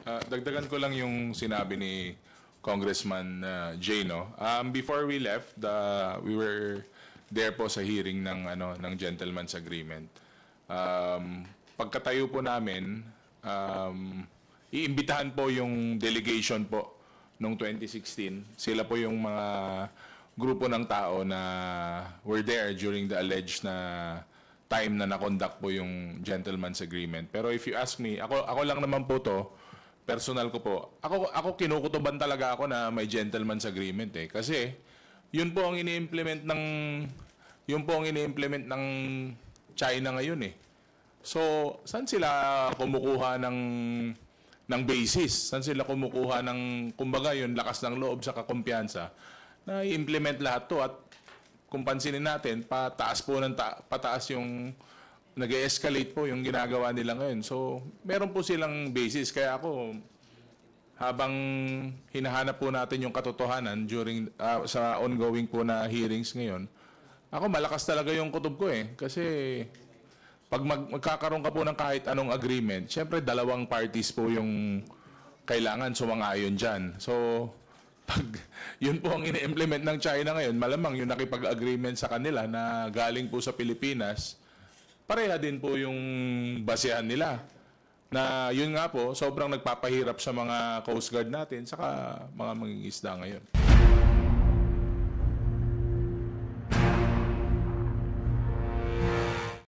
Dagdagan ko lang yung sinabi ni Congressman Jay, no? Before we left, we were there po sa hearing ng gentleman's agreement. Pagkatayo po namin, iimbitahan po yung delegation po noong 2016. Sila po yung mga grupo ng tao na were there during the alleged na time na na-conduct po yung gentleman's agreement. Pero if you ask me, ako lang naman po to, personal ko po, ako kinukutuban talaga ako na may gentleman's agreement eh. Kasi yun po ang ini-implement ng China ngayon eh. So, saan sila kumukuha ng basis? Saan sila kumukuha ng, kumbaga, yung lakas ng loob sa kakumpiyansa na i-implement lahat to? At kung pansinin natin, pataas yung nag-escalate po yung ginagawa nila ngayon. So, meron po silang basis. Kaya ako, habang hinahanap po natin yung katotohanan during sa ongoing po na hearings ngayon, ako malakas talaga yung kutob ko eh. Kasi pag magkakaroon ka po ng kahit anong agreement, syempre dalawang parties po yung kailangan sumang-ayon dyan. So, pag yun po ang ine-implement ng China ngayon, malamang yung nakipag-agreement sa kanila na galing po sa Pilipinas, pareha din po yung basehan nila. Na yun nga po, sobrang nagpapahirap sa mga Coast Guard natin, saka mga mangingisda ngayon.